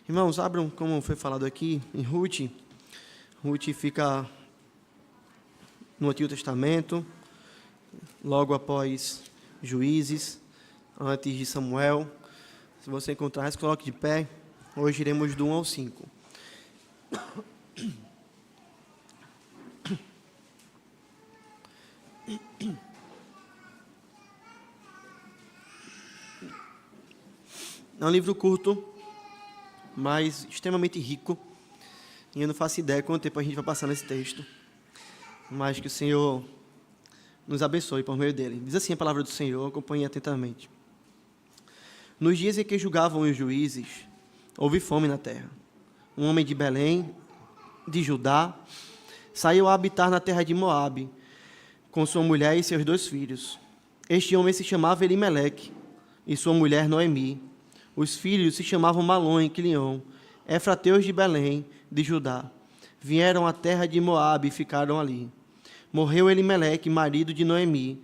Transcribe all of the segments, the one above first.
Irmãos, abram, como foi falado aqui, em Ruth. Ruth fica no Antigo Testamento, logo após Juízes, antes de Samuel. Se você encontrar, se coloque de pé. Hoje iremos do 1 ao 5. É um livro curto, mas extremamente rico. E eu não faço ideia quanto tempo a gente vai passar nesse texto. Mas que o Senhor nos abençoe por meio dele. Diz assim a palavra do Senhor, acompanhe atentamente. Nos dias em que julgavam os juízes, houve fome na terra. Um homem de Belém, de Judá, saiu a habitar na terra de Moabe, com sua mulher e seus 2 filhos. Este homem se chamava Elimeleque, e sua mulher Noemi. Os filhos se chamavam Malom e Quilion, efrateus de Belém, de Judá. Vieram à terra de Moabe e ficaram ali. Morreu Elimeleque, marido de Noemi,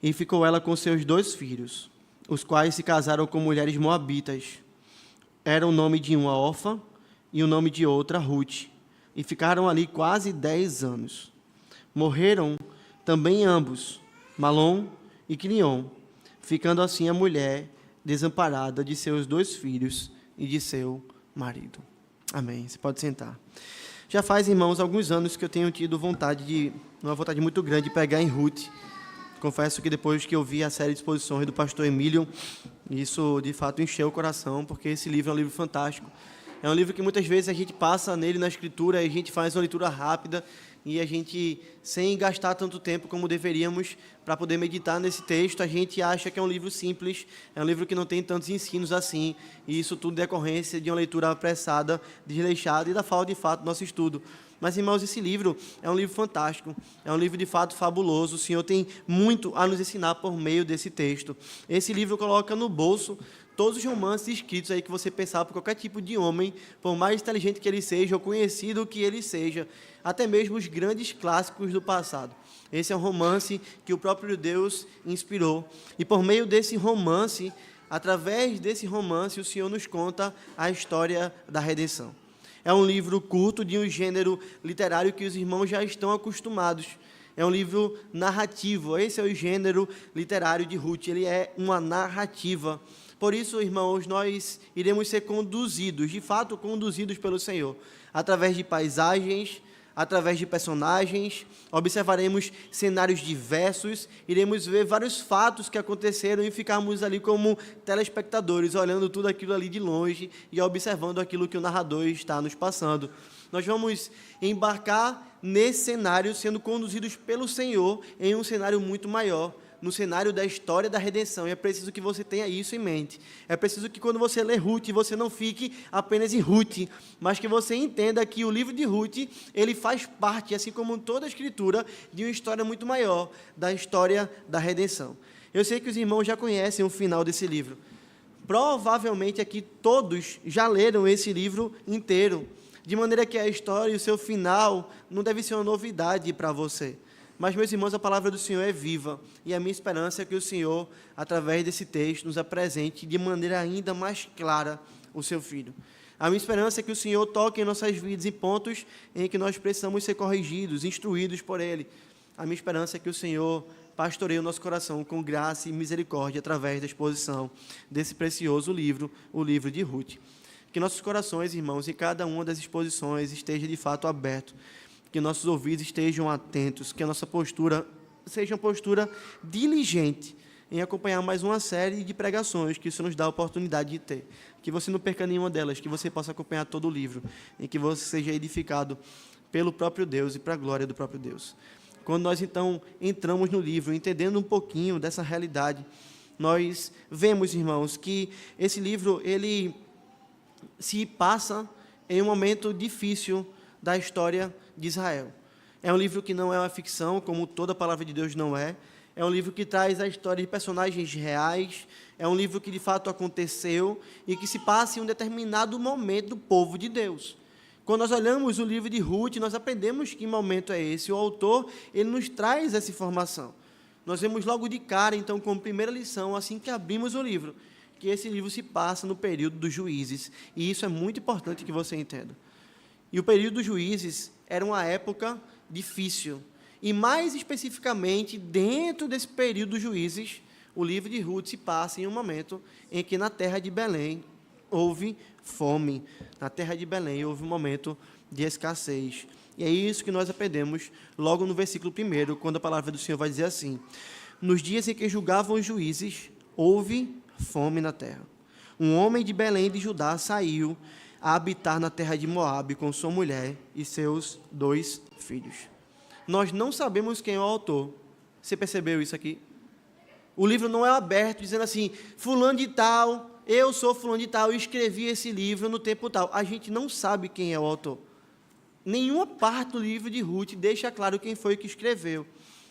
e ficou ela com seus 2 filhos, os quais se casaram com mulheres moabitas. Era o nome de uma Orfa e o nome de outra Ruth, e ficaram ali quase 10 anos. Morreram também ambos, Malom e Quilion, ficando assim a mulher desamparada de seus 2 filhos e de seu marido. Amém. Você pode sentar. Já faz, irmãos, alguns anos que eu tenho tido uma vontade muito grande de pegar em Ruth. Confesso que depois que eu vi a série de exposições do pastor Emílio, isso de fato encheu o coração, porque esse livro é um livro fantástico. É um livro que muitas vezes a gente passa nele na escritura e a gente faz uma leitura rápida e a gente, sem gastar tanto tempo como deveríamos para poder meditar nesse texto, a gente acha que é um livro simples, é um livro que não tem tantos ensinos assim, e isso tudo decorrência de uma leitura apressada, desleixada e da falta de fato do nosso estudo. Mas, irmãos, esse livro é um livro fantástico, é um livro de fato fabuloso. O Senhor tem muito a nos ensinar por meio desse texto. Esse livro coloca no bolso todos os romances escritos aí que você pensar por qualquer tipo de homem, por mais inteligente que ele seja, ou conhecido que ele seja, até mesmo os grandes clássicos do passado. Esse é um romance que o próprio Deus inspirou. E por meio desse romance, através desse romance, o Senhor nos conta a história da redenção. É um livro curto de um gênero literário que os irmãos já estão acostumados. É um livro narrativo. Esse é o gênero literário de Ruth. Ele é uma narrativa. Por isso, irmãos, nós iremos ser conduzidos, de fato conduzidos pelo Senhor, através de paisagens, através de personagens, observaremos cenários diversos, iremos ver vários fatos que aconteceram e ficarmos ali como telespectadores, olhando tudo aquilo ali de longe e observando aquilo que o narrador está nos passando. Nós vamos embarcar nesse cenário, sendo conduzidos pelo Senhor em um cenário muito maior, no cenário da história da redenção, e é preciso que você tenha isso em mente. É preciso que quando você lê Ruth, você não fique apenas em Ruth, mas que você entenda que o livro de Ruth, ele faz parte, assim como toda a escritura, de uma história muito maior, da história da redenção. Eu sei que os irmãos já conhecem o final desse livro. Provavelmente aqui todos já leram esse livro inteiro, de maneira que a história e o seu final não deve ser uma novidade para você. Mas, meus irmãos, a palavra do Senhor é viva, e a minha esperança é que o Senhor, através desse texto, nos apresente de maneira ainda mais clara o seu Filho. A minha esperança é que o Senhor toque em nossas vidas em pontos em que nós precisamos ser corrigidos, instruídos por Ele. A minha esperança é que o Senhor pastoreie o nosso coração com graça e misericórdia através da exposição desse precioso livro, o livro de Ruth. Que nossos corações, irmãos, em cada uma das exposições esteja de fato aberto, que nossos ouvidos estejam atentos, que a nossa postura seja uma postura diligente em acompanhar mais uma série de pregações que isso nos dá a oportunidade de ter. Que você não perca nenhuma delas, que você possa acompanhar todo o livro, e que você seja edificado pelo próprio Deus e para a glória do próprio Deus. Quando nós, então, entramos no livro, entendendo um pouquinho dessa realidade, nós vemos, irmãos, que esse livro, ele se passa em um momento difícil da história de Israel. É um livro que não é uma ficção, como toda a palavra de Deus não é. É um livro que traz a história de personagens reais. É um livro que de fato aconteceu e que se passa em um determinado momento do povo de Deus. Quando nós olhamos o livro de Ruth, nós aprendemos que momento é esse. O autor, ele nos traz essa informação. Nós vemos logo de cara, então, como primeira lição, assim que abrimos o livro, que esse livro se passa no período dos juízes, e isso é muito importante que você entenda. E o período dos juízes era uma época difícil, e mais especificamente, dentro desse período dos juízes, o livro de Ruth se passa em um momento em que na terra de Belém houve fome, na terra de Belém houve um momento de escassez. E é isso que nós aprendemos logo no versículo 1, quando a palavra do Senhor vai dizer assim: nos dias em que julgavam os juízes, houve fome na terra. Um homem de Belém de Judá saiu a habitar na terra de Moabe com sua mulher e seus 2 filhos. Nós não sabemos quem é o autor. Você percebeu isso aqui? O livro não é aberto dizendo assim, fulano de tal, eu sou fulano de tal, e escrevi esse livro no tempo tal. A gente não sabe quem é o autor. Nenhuma parte do livro de Ruth deixa claro quem foi que escreveu.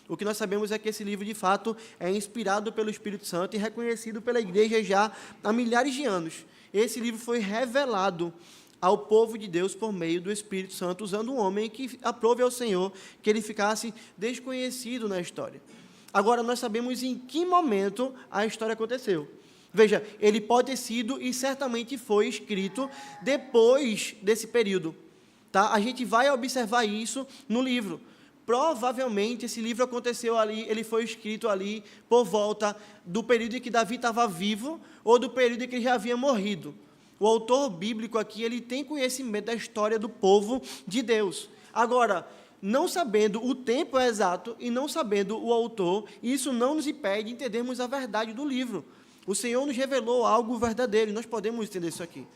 O que nós sabemos é que esse livro, de fato, é inspirado pelo Espírito Santo e reconhecido pela igreja já há milhares de anos. Esse livro foi revelado ao povo de Deus por meio do Espírito Santo, usando um homem que aprove ao Senhor que ele ficasse desconhecido na história. Agora, nós sabemos em que momento a história aconteceu. Veja, ele pode ter sido e certamente foi escrito depois desse período. Tá? A gente vai observar isso no livro. Provavelmente esse livro aconteceu ali, ele foi escrito ali por volta do período em que Davi estava vivo ou do período em que ele já havia morrido. O autor bíblico aqui, ele tem conhecimento da história do povo de Deus. Agora, não sabendo o tempo exato e não sabendo o autor, isso não nos impede de entendermos a verdade do livro. O Senhor nos revelou algo verdadeiro e nós podemos entender isso aqui.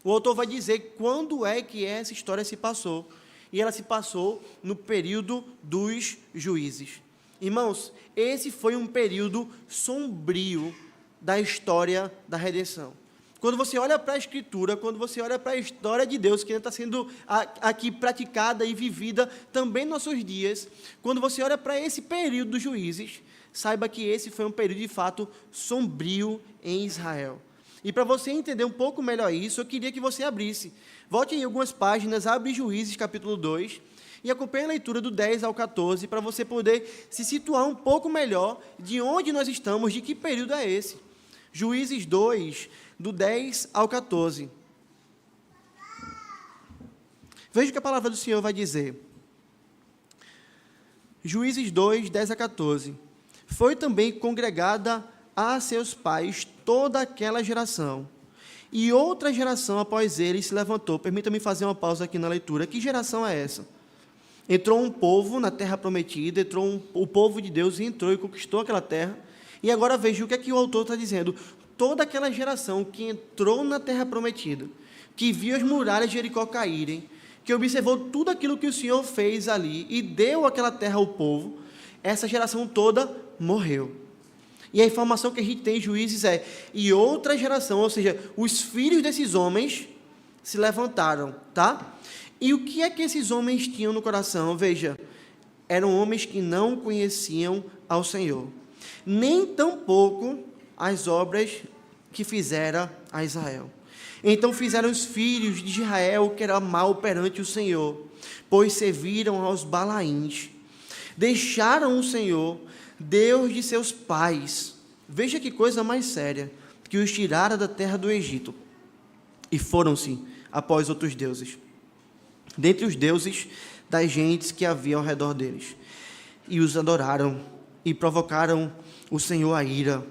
O autor vai dizer quando é que essa história se passou. E ela se passou no período dos juízes. Irmãos, esse foi um período sombrio da história da redenção. Quando você olha para a Escritura, quando você olha para a história de Deus, que ainda está sendo aqui praticada e vivida também nos nossos dias, quando você olha para esse período dos juízes, saiba que esse foi um período, de fato, sombrio em Israel. E para você entender um pouco melhor isso, eu queria que você abrisse. Volte em algumas páginas, abre Juízes, capítulo 2, e acompanhe a leitura do 10 ao 14, para você poder se situar um pouco melhor de onde nós estamos, de que período é esse. Juízes 2, do 10 ao 14. Veja o que a palavra do Senhor vai dizer. Juízes 2, 10 a 14. Foi também congregada a seus pais toda aquela geração, e outra geração após ele se levantou. Permita-me fazer uma pausa aqui na leitura. Que geração é essa? Entrou um povo na terra prometida, o povo de Deus entrou e conquistou aquela terra, e agora veja o que é que o autor está dizendo. Toda aquela geração que entrou na terra prometida, que viu as muralhas de Jericó caírem, que observou tudo aquilo que o Senhor fez ali e deu aquela terra ao povo, essa geração toda morreu. E a informação que a gente tem em Juízes é, e outra geração, ou seja, os filhos desses homens se levantaram, tá? E o que é que esses homens tinham no coração? Veja, eram homens que não conheciam ao Senhor, nem tampouco as obras que fizera a Israel. Então fizeram os filhos de Israel que era mal perante o Senhor, pois serviram aos Balaíns. Deixaram o Senhor, Deus de seus pais. Veja que coisa mais séria, que os tirara da terra do Egito, e foram-se após outros deuses, dentre os deuses das gentes que havia ao redor deles, e os adoraram, e provocaram o Senhor a ira,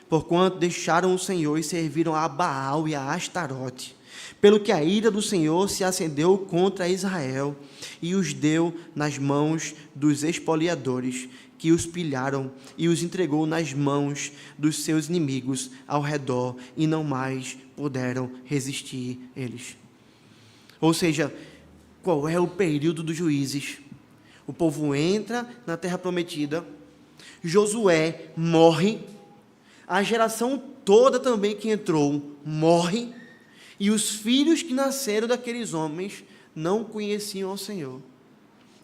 porquanto deixaram o Senhor e serviram a Baal e a Astarote, pelo que a ira do Senhor se acendeu contra Israel, e os deu nas mãos dos espoliadores, que os pilharam e os entregou nas mãos dos seus inimigos ao redor, e não mais puderam resistir eles. Ou seja, qual é o período dos juízes? O povo entra na terra prometida, Josué morre, a geração toda também que entrou morre, e os filhos que nasceram daqueles homens não conheciam ao Senhor,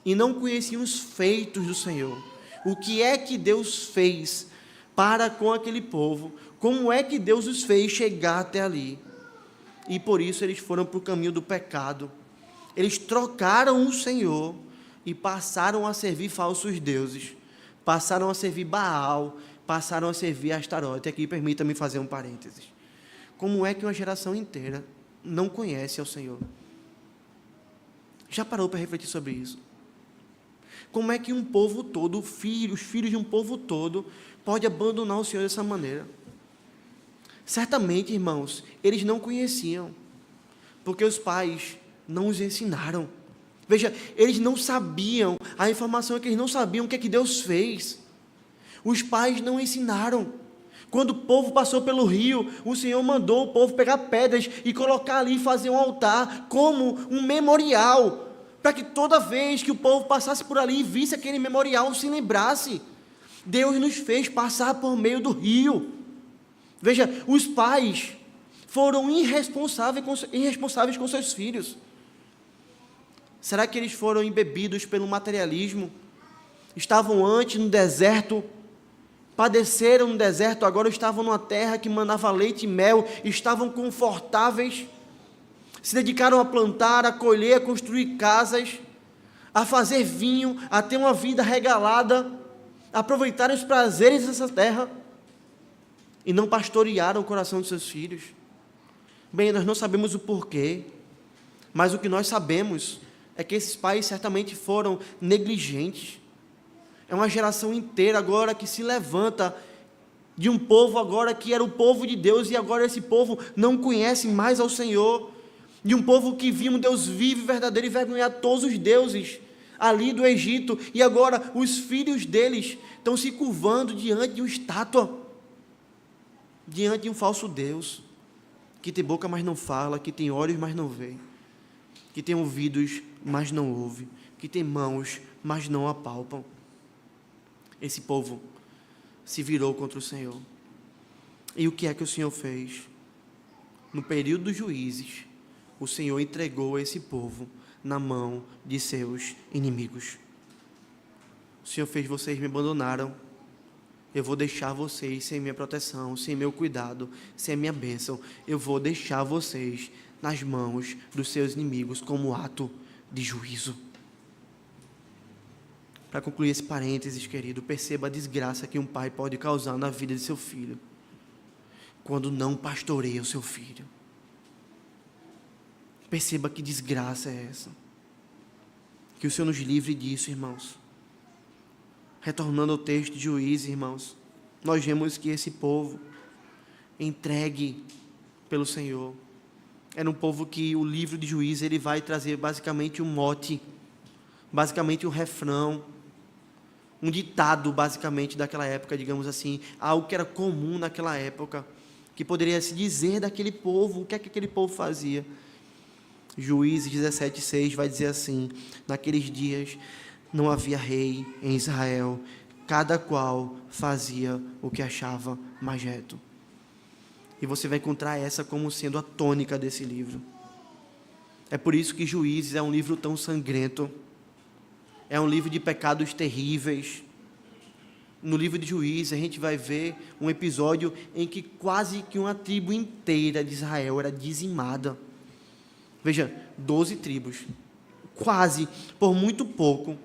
e não conheciam os feitos do Senhor. O que é que Deus fez para com aquele povo? Como é que Deus os fez chegar até ali? E por isso eles foram para o caminho do pecado. Eles trocaram o Senhor e passaram a servir falsos deuses. Passaram a servir Baal, passaram a servir Astarote. Aqui permita-me fazer um parênteses. Como é que uma geração inteira não conhece ao Senhor? Já parou para refletir sobre isso? Como é que um povo todo, os filhos de um povo todo, pode abandonar o Senhor dessa maneira? Certamente, irmãos, eles não conheciam, porque os pais não os ensinaram. Veja, eles não sabiam, a informação é que eles não sabiam o que é que Deus fez. Os pais não ensinaram. Quando o povo passou pelo rio, o Senhor mandou o povo pegar pedras e colocar ali e fazer um altar como um memorial, para que toda vez que o povo passasse por ali e visse aquele memorial, se lembrasse. Deus nos fez passar por meio do rio. Veja, os pais foram irresponsáveis com seus filhos. Será que eles foram embebidos pelo materialismo? Estavam antes no deserto, padeceram no deserto, agora estavam numa terra que mandava leite e mel, estavam confortáveis, se dedicaram a plantar, a colher, a construir casas, a fazer vinho, a ter uma vida regalada, a aproveitarem os prazeres dessa terra, e não pastorearam o coração de seus filhos. Bem, nós não sabemos o porquê, mas o que nós sabemos é que esses pais certamente foram negligentes. É uma geração inteira agora que se levanta de um povo agora que era o povo de Deus, e agora esse povo não conhece mais ao Senhor, de um povo que via um Deus vivo, verdadeiro, e vergonhar todos os deuses ali do Egito, e agora os filhos deles estão se curvando diante de uma estátua, diante de um falso Deus, que tem boca, mas não fala, que tem olhos, mas não vê, que tem ouvidos, mas não ouve, que tem mãos, mas não apalpam. Esse povo se virou contra o Senhor. E o que é que o Senhor fez? No período dos juízes, o Senhor entregou esse povo na mão de seus inimigos. O Senhor fez: vocês me abandonaram, eu vou deixar vocês sem minha proteção, sem meu cuidado, sem minha bênção. Eu vou deixar vocês nas mãos dos seus inimigos como ato de juízo. Para concluir esse parênteses, querido, perceba a desgraça que um pai pode causar na vida de seu filho, quando não pastoreia o seu filho. Perceba que desgraça é essa. Que o Senhor nos livre disso, irmãos. Retornando ao texto de Juízes, irmãos, nós vemos que esse povo, entregue pelo Senhor, era um povo que o livro de Juízes ele vai trazer basicamente um mote, basicamente um refrão, um ditado basicamente daquela época, digamos assim, algo que era comum naquela época, que poderia se dizer daquele povo. O que é que aquele povo fazia? Juízes 17:6 vai dizer assim: naqueles dias não havia rei em Israel, cada qual fazia o que achava mais reto. E você vai encontrar essa como sendo a tônica desse livro. É por isso que Juízes é um livro tão sangrento, é um livro de pecados terríveis. No livro de Juízes a gente vai ver um episódio em que quase que uma tribo inteira de Israel era dizimada. Veja, 12 tribos, quase, por muito pouco,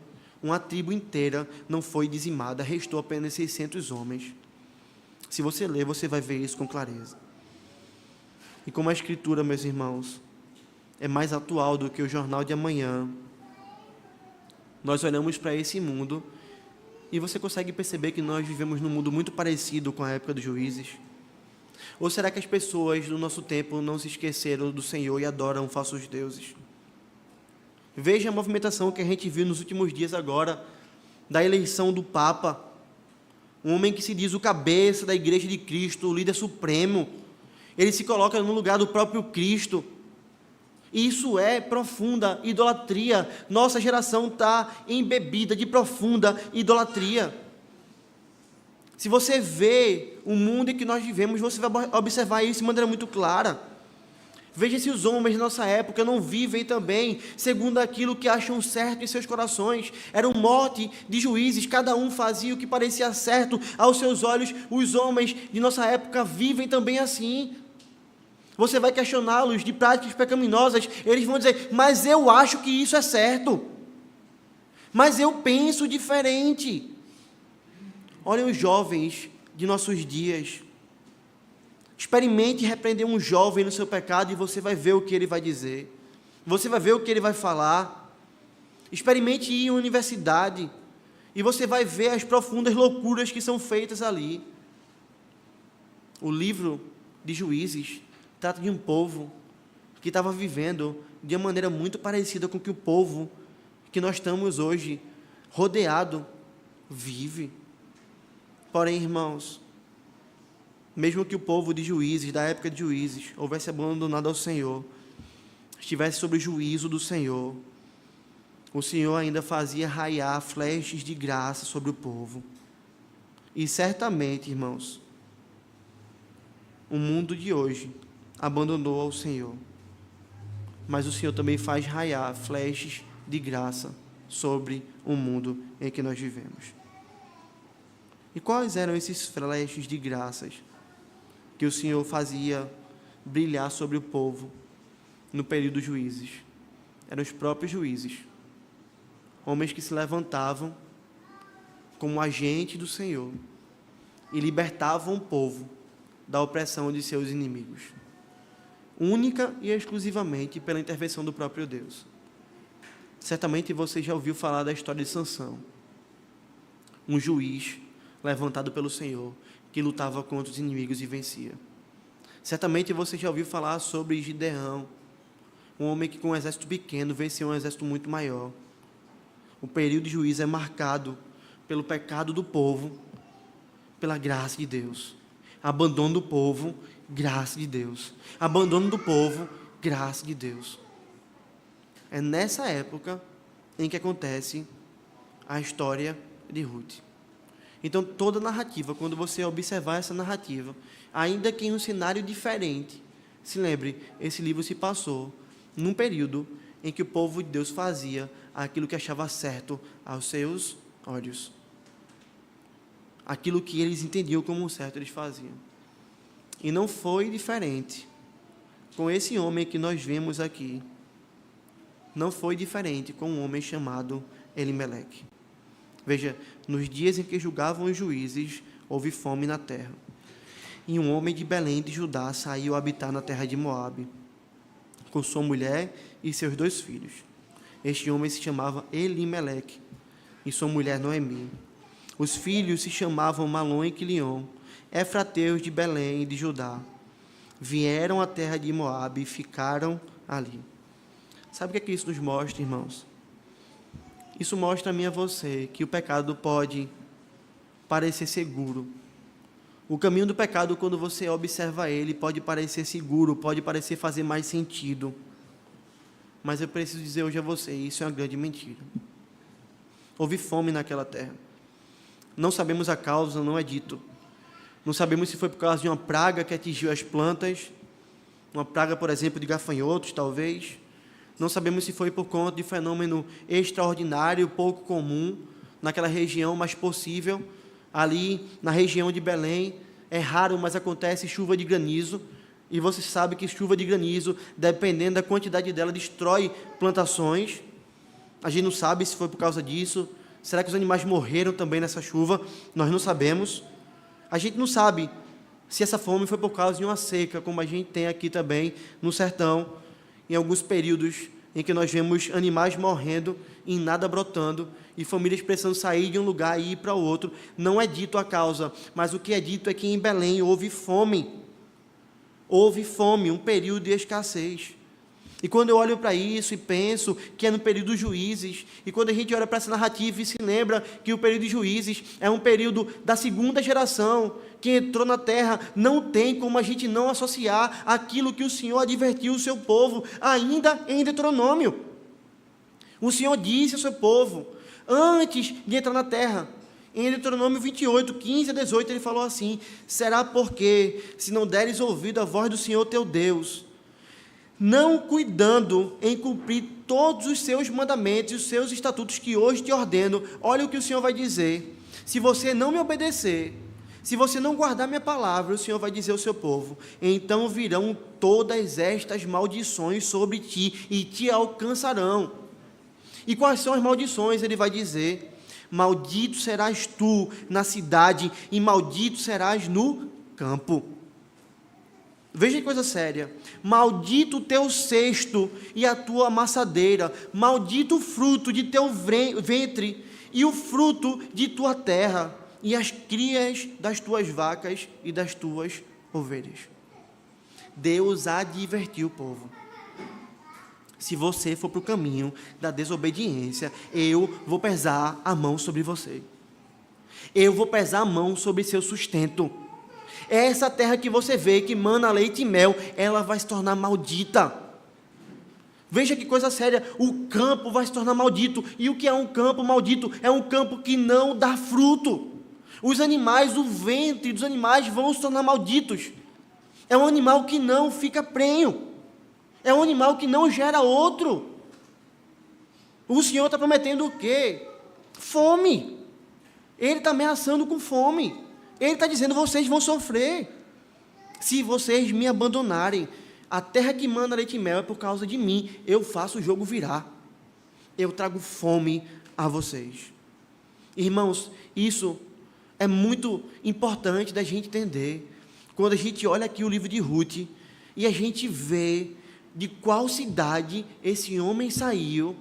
uma tribo inteira não foi dizimada, restou apenas 600 homens. Se você ler, você vai ver isso com clareza. E como a Escritura, meus irmãos, é mais atual do que o jornal de amanhã, nós olhamos para esse mundo e você consegue perceber que nós vivemos num mundo muito parecido com a época dos Juízes. Ou será que as pessoas do nosso tempo não se esqueceram do Senhor e adoram falsos deuses? Veja a movimentação que a gente viu nos últimos dias agora, da eleição do Papa, um homem que se diz o cabeça da Igreja de Cristo, o líder supremo. Ele se coloca no lugar do próprio Cristo. Isso é profunda idolatria. Nossa geração está embebida de profunda idolatria. Se você vê o mundo em que nós vivemos, você vai observar isso de maneira muito clara. Veja se os homens da nossa época não vivem também segundo aquilo que acham certo em seus corações. Era um mote de Juízes, cada um fazia o que parecia certo aos seus olhos. Os homens de nossa época vivem também assim. Você vai questioná-los de práticas pecaminosas, eles vão dizer: mas eu acho que isso é certo, mas eu penso diferente. Olhem os jovens de nossos dias. Experimente repreender um jovem no seu pecado e você vai ver o que ele vai dizer. Você vai ver o que ele vai falar. Experimente ir à universidade e você vai ver as profundas loucuras que são feitas ali. O livro de Juízes trata de um povo que estava vivendo de uma maneira muito parecida com que o povo que nós estamos hoje rodeado vive. Porém, irmãos, mesmo que o povo de Juízes, da época de Juízes, houvesse abandonado ao Senhor, estivesse sob o juízo do Senhor, o Senhor ainda fazia raiar flechas de graça sobre o povo. E certamente, irmãos, o mundo de hoje abandonou ao Senhor, mas o Senhor também faz raiar flechas de graça sobre o mundo em que nós vivemos. E quais eram esses flechas de graças que o Senhor fazia brilhar sobre o povo no período dos juízes? Eram os próprios juízes, homens que se levantavam como agentes do Senhor e libertavam o povo da opressão de seus inimigos, única e exclusivamente pela intervenção do próprio Deus. Certamente você já ouviu falar da história de Sansão, um juiz levantado pelo Senhor, que lutava contra os inimigos e vencia. Certamente você já ouviu falar sobre Gideão, um homem que com um exército pequeno venceu um exército muito maior. O período de juízo é marcado pelo pecado do povo, pela graça de Deus. Abandono do povo, graça de Deus. Abandono do povo, graça de Deus. É nessa época em que acontece a história de Ruth. Então, toda narrativa, quando você observar essa narrativa, ainda que em um cenário diferente, se lembre, esse livro se passou num período em que o povo de Deus fazia aquilo que achava certo aos seus olhos. Aquilo que eles entendiam como certo, eles faziam. E não foi diferente com esse homem que nós vemos aqui. Não foi diferente com um homem chamado Elimeleque. Veja, nos dias em que julgavam os juízes, houve fome na terra. E um homem de Belém de Judá saiu a habitar na terra de Moabe, com sua mulher e seus 2 filhos. Este homem se chamava Elimeleque, e sua mulher Noemi. Os filhos se chamavam Malom e Quilion, efrateus de Belém e de Judá. Vieram à terra de Moabe e ficaram ali. Sabe o que isso nos mostra, irmãos? Isso mostra a mim e a você que o pecado pode parecer seguro. O caminho do pecado, quando você observa ele, pode parecer seguro, pode parecer fazer mais sentido. Mas eu preciso dizer hoje a você, isso é uma grande mentira. Houve fome naquela terra. Não sabemos a causa, não é dito. Não sabemos se foi por causa de uma praga que atingiu as plantas, uma praga, por exemplo, de gafanhotos, talvez. Não sabemos se foi por conta de fenômeno extraordinário, pouco comum, naquela região, mas possível. Ali, na região de Belém, é raro, mas acontece chuva de granizo. E você sabe que chuva de granizo, dependendo da quantidade dela, destrói plantações. A gente não sabe se foi por causa disso. Será que os animais morreram também nessa chuva? Nós não sabemos. A gente não sabe se essa fome foi por causa de uma seca, como a gente tem aqui também no sertão, em alguns períodos em que nós vemos animais morrendo e nada brotando, e famílias precisando sair de um lugar e ir para o outro. Não é dito a causa, mas o que é dito é que em Belém houve fome. Houve fome, um período de escassez. E quando eu olho para isso e penso que é no período dos juízes, e quando a gente olha para essa narrativa e se lembra que o período de juízes é um período da segunda geração que entrou na terra, não tem como a gente não associar aquilo que o Senhor advertiu o seu povo, ainda em Deuteronômio. O Senhor disse ao seu povo, antes de entrar na terra, em Deuteronômio 28, 15 a 18, ele falou assim: será porque, se não deres ouvido à voz do Senhor teu Deus, não cuidando em cumprir todos os seus mandamentos e os seus estatutos que hoje te ordeno, olha o que o Senhor vai dizer: se você não me obedecer, se você não guardar minha palavra, o Senhor vai dizer ao seu povo, então virão todas estas maldições sobre ti e te alcançarão. E quais são as maldições? Ele vai dizer: maldito serás tu na cidade e maldito serás no campo. Veja que coisa séria. Maldito o teu cesto e a tua amassadeira, maldito o fruto de teu ventre e o fruto de tua terra, e as crias das tuas vacas e das tuas ovelhas. Deus advertiu o povo. Se você for para o caminho da desobediência, eu vou pesar a mão sobre você. Eu vou pesar a mão sobre seu sustento. Essa terra que você vê, que mana leite e mel, ela vai se tornar maldita. Veja que coisa séria, o campo vai se tornar maldito. E o que é um campo maldito? É um campo que não dá fruto. Os animais, o ventre dos animais vão se tornar malditos. É um animal que não fica prenho. É um animal que não gera outro. O Senhor está prometendo o quê? Fome. Ele está ameaçando com fome. Ele está dizendo, vocês vão sofrer. Se vocês me abandonarem, a terra que manda leite e mel é por causa de mim. Eu faço o jogo virar. Eu trago fome a vocês. Irmãos, isso é muito importante da gente entender. Quando a gente olha aqui o livro de Ruth, e a gente vê de qual cidade esse homem saiu,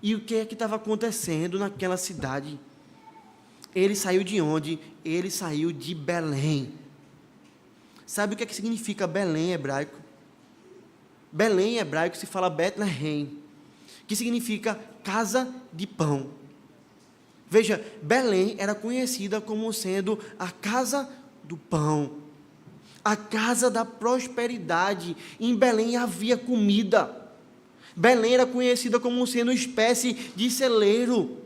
e o que é que estava acontecendo naquela cidade. Ele saiu de onde? Ele saiu de Belém. Sabe o que é que significa Belém em hebraico? Belém em hebraico se fala Betlehem, que significa casa de pão. Veja, Belém era conhecida como sendo a casa do pão, a casa da prosperidade. Em Belém havia comida. Belém era conhecida como sendo uma espécie de celeiro.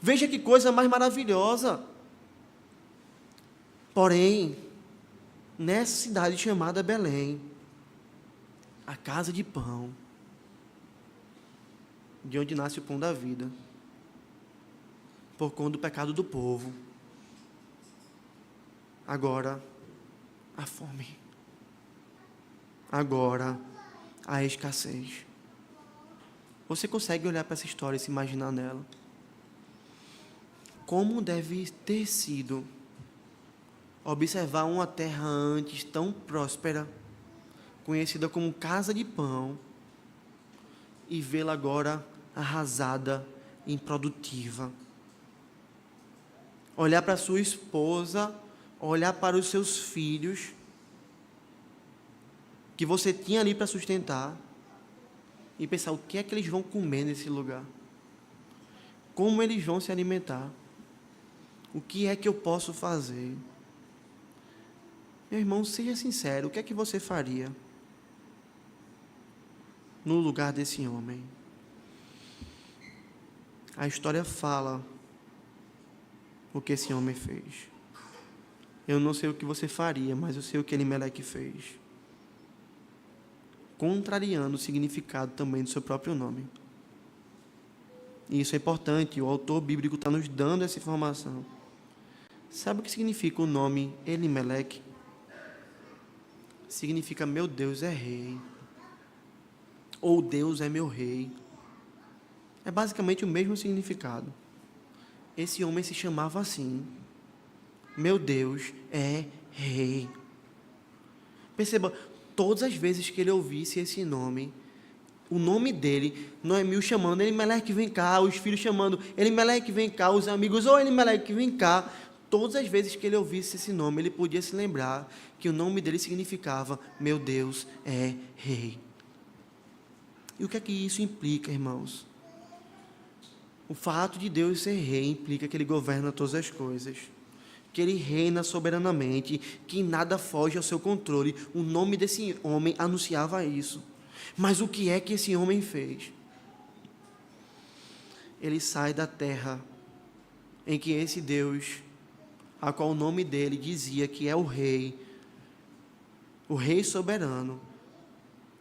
Veja que coisa mais maravilhosa. Porém, nessa cidade chamada Belém, a casa de pão, de onde nasce o pão da vida, por conta do pecado do povo, agora a fome, agora a escassez. Você consegue olhar para essa história e se imaginar nela? Como deve ter sido observar uma terra antes tão próspera, conhecida como casa de pão, e vê-la agora arrasada, improdutiva. Olhar para sua esposa, olhar para os seus filhos, que você tinha ali para sustentar, e pensar o que é que eles vão comer nesse lugar, como eles vão se alimentar, o que é que eu posso fazer? Meu irmão, seja sincero, o que é que você faria no lugar desse homem? A história fala o que esse homem fez. Eu não sei o que você faria, mas eu sei o que Elimeleque fez, contrariando o significado também do seu próprio nome. E isso é importante, o autor bíblico está nos dando essa informação. Sabe o que significa o nome Elimeleque? Significa meu Deus é rei, ou Deus é meu rei. É basicamente o mesmo significado. Esse homem se chamava assim, meu Deus é rei. Perceba, todas as vezes que ele ouvisse esse nome, o nome dele, Noemil chamando, Elimeleque vem cá, os filhos chamando, Elimeleque vem cá, os amigos, Elimeleque vem cá. Todas as vezes que ele ouvisse esse nome, ele podia se lembrar que o nome dele significava, meu Deus é rei. E o que é que isso implica, irmãos? O fato de Deus ser rei implica que ele governa todas as coisas, que ele reina soberanamente, que nada foge ao seu controle. O nome desse homem anunciava isso. Mas o que é que esse homem fez? Ele sai da terra em que esse Deus, a qual o nome dele dizia que é o rei soberano,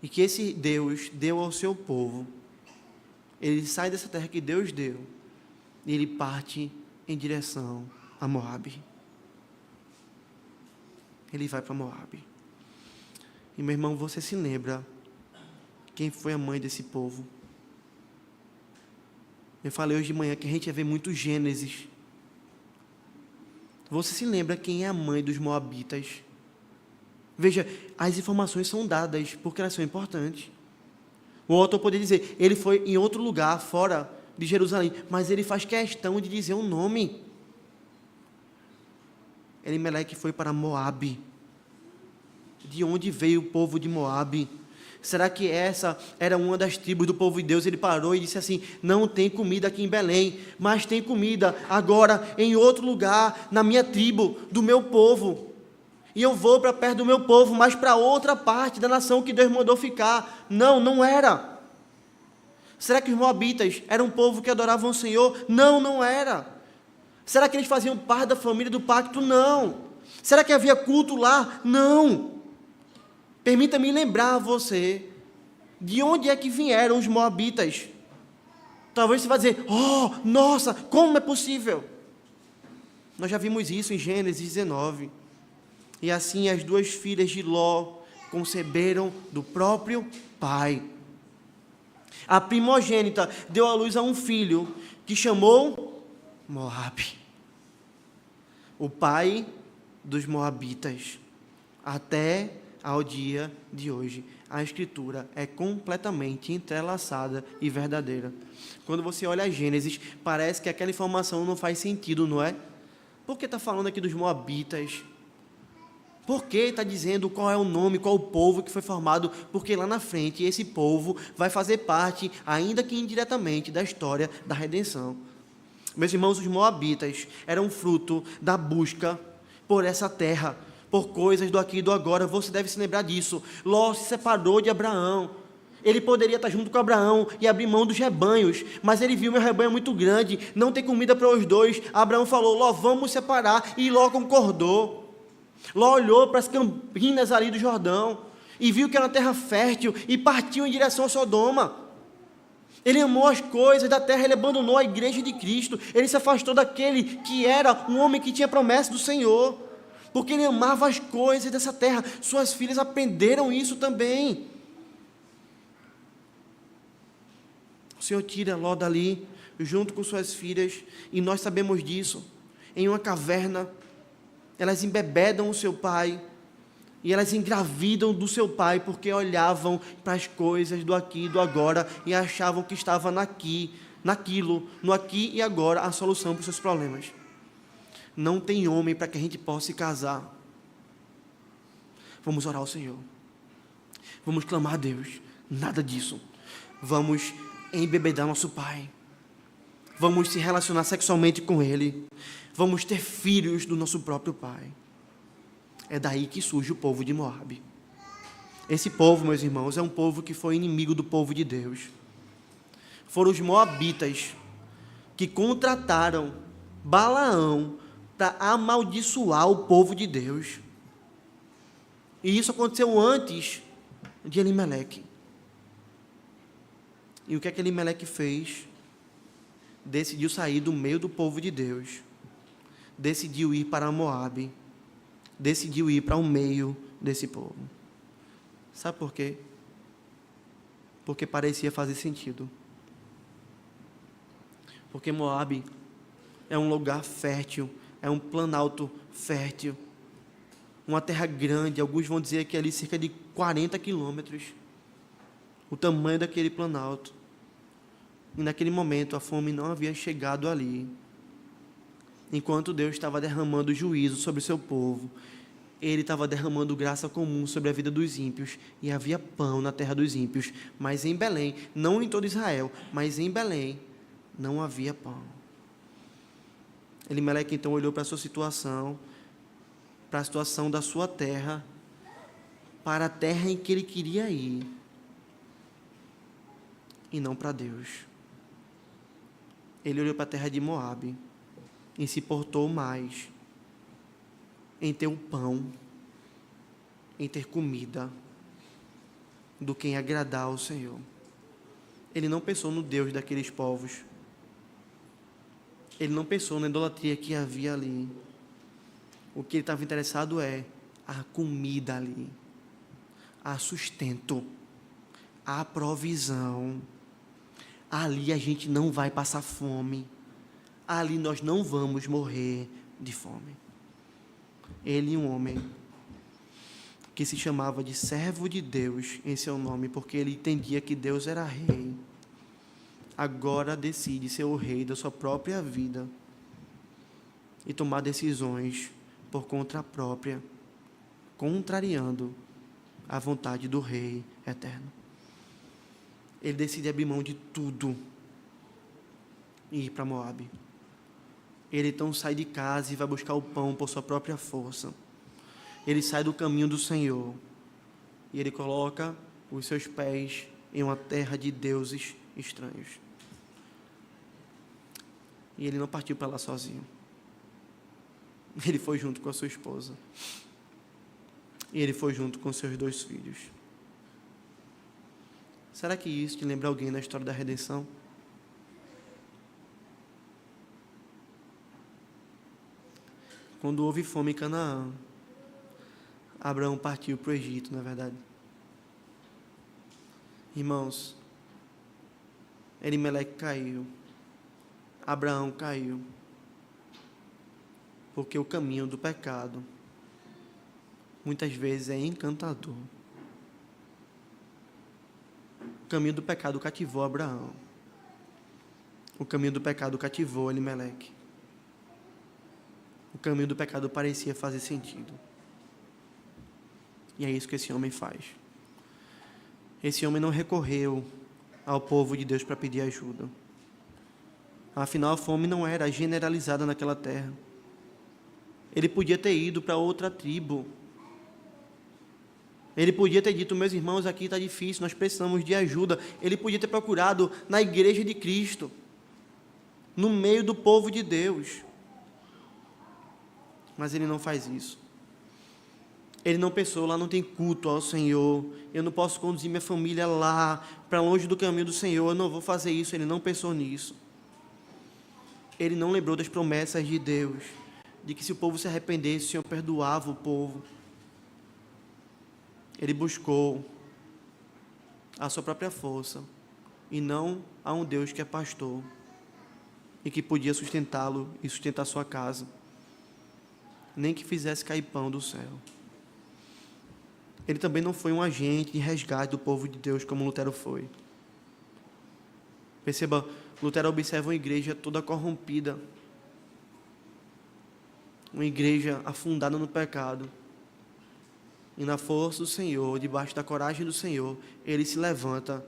e que esse Deus deu ao seu povo. Ele sai dessa terra que Deus deu, e ele parte em direção a Moabe. Ele vai para Moabe. E meu irmão, você se lembra quem foi a mãe desse povo? Eu falei hoje de manhã que a gente ia ver muito Gênesis. Você se lembra quem é a mãe dos moabitas? Veja, as informações são dadas porque elas são importantes. O autor poderia dizer, ele foi em outro lugar, fora de Jerusalém, mas ele faz questão de dizer o nome. Elimeleque foi para Moabe. De onde veio o povo de Moabe? Será que essa era uma das tribos do povo de Deus? Ele parou e disse assim, não tem comida aqui em Belém, mas tem comida agora em outro lugar, na minha tribo, do meu povo. E eu vou para perto do meu povo, mas para outra parte da nação que Deus mandou ficar. Não, não era. Será que os moabitas eram um povo que adoravam o Senhor? Não, não era. Será que eles faziam parte da família do pacto? Não. Será que havia culto lá? Não. Permita-me lembrar a você, de onde é que vieram os moabitas? Talvez você vá dizer, oh, nossa, como é possível? Nós já vimos isso em Gênesis 19. E assim as duas filhas de Ló conceberam do próprio pai. A primogênita deu à luz a um filho que chamou Moabe, o pai dos moabitas, até ao dia de hoje. A Escritura é completamente entrelaçada e verdadeira. Quando você olha a Gênesis, parece que aquela informação não faz sentido, não é? Por que está falando aqui dos moabitas? Por que está dizendo qual é o nome, qual o povo que foi formado? Porque lá na frente esse povo vai fazer parte, ainda que indiretamente, da história da redenção. Meus irmãos, os moabitas eram fruto da busca por essa terra, por coisas do aqui e do agora. Você deve se lembrar disso. Ló se separou de Abraão. Ele poderia estar junto com Abraão e abrir mão dos rebanhos, mas ele viu: meu rebanho é muito grande, não tem comida para os dois. Abraão falou: Ló, vamos separar, e Ló concordou. Ló olhou para as campinas ali do Jordão e viu que era uma terra fértil e partiu em direção a Sodoma. Ele amou as coisas da terra, ele abandonou a igreja de Cristo, ele se afastou daquele que era um homem que tinha promessa do Senhor, porque ele amava as coisas dessa terra. Suas filhas aprenderam isso também. O Senhor tira Ló dali, junto com suas filhas, e nós sabemos disso, em uma caverna. Elas embebedam o seu pai, e elas engravidam do seu pai, porque olhavam para as coisas do aqui e do agora, e achavam que estava naquilo, no aqui e agora, a solução para os seus problemas. Não tem homem para que a gente possa se casar. Vamos orar ao Senhor. Vamos clamar a Deus. Nada disso. Vamos embebedar nosso pai. Vamos se relacionar sexualmente com ele. Vamos ter filhos do nosso próprio pai. É daí que surge o povo de Moabe. Esse povo, meus irmãos, é um povo que foi inimigo do povo de Deus. Foram os moabitas que contrataram Balaão para amaldiçoar o povo de Deus. E isso aconteceu antes de Elimeleque. E o que é que Elimeleque fez? Decidiu sair do meio do povo de Deus. Decidiu ir para Moabe. Decidiu ir para o meio desse povo. Sabe por quê? Porque parecia fazer sentido. Porque Moabe é um lugar fértil, é um planalto fértil, uma terra grande. Alguns vão dizer que ali cerca de 40 quilômetros, o tamanho daquele planalto. E naquele momento a fome não havia chegado ali. Enquanto Deus estava derramando juízo sobre o seu povo, Ele estava derramando graça comum sobre a vida dos ímpios, e havia pão na terra dos ímpios. Mas em Belém, não em todo Israel, mas em Belém, não havia pão. Elimeleque então olhou para a sua situação, para a situação da sua terra, para a terra em que ele queria ir, e não para Deus. Ele olhou para a terra de Moabe e se importou mais em ter um pão, em ter comida, do que em agradar ao Senhor. Ele não pensou no Deus daqueles povos. Ele não pensou na idolatria que havia ali. O que ele estava interessado é a comida ali, a sustento, a provisão. Ali a gente não vai passar fome. Ali nós não vamos morrer de fome. Ele, um homem que se chamava de servo de Deus em seu nome, porque ele entendia que Deus era rei, agora decide ser o rei da sua própria vida e tomar decisões por conta própria, contrariando a vontade do Rei eterno. Ele decide abrir mão de tudo e ir para Moabe. Ele então sai de casa e vai buscar o pão por sua própria força. Ele sai do caminho do Senhor e ele coloca os seus pés em uma terra de deuses estranhos. E ele não partiu para lá sozinho. Ele foi junto com a sua esposa. E ele foi junto com seus 2 filhos. Será que isso te lembra alguém na história da redenção? Quando houve fome em Canaã, Abraão partiu para o Egito, não é verdade? Irmãos, Elimeleque caiu, Abraão caiu, porque o caminho do pecado muitas vezes é encantador. O caminho do pecado cativou Abraão. O caminho do pecado cativou Elimeleque. O caminho do pecado parecia fazer sentido. E é isso que esse homem faz. Esse homem não recorreu ao povo de Deus para pedir ajuda. Afinal, a fome não era generalizada naquela terra. Ele podia ter ido para outra tribo. Ele podia ter dito: meus irmãos, aqui está difícil, nós precisamos de ajuda. Ele podia ter procurado na igreja de Cristo, no meio do povo de Deus. Mas ele não faz isso. Ele não pensou: lá não tem culto ao Senhor, eu não posso conduzir minha família lá, para longe do caminho do Senhor, eu não vou fazer isso. Ele não pensou nisso. Ele não lembrou das promessas de Deus, de que se o povo se arrependesse, o Senhor perdoava o povo. Ele buscou a sua própria força, e não a um Deus que é pastor, e que podia sustentá-lo e sustentar sua casa, nem que fizesse cair pão do céu. Ele também não foi um agente de resgate do povo de Deus, como Lutero foi. Perceba, Lutero observa uma igreja toda corrompida, uma igreja afundada no pecado, e na força do Senhor, debaixo da coragem do Senhor, ele se levanta,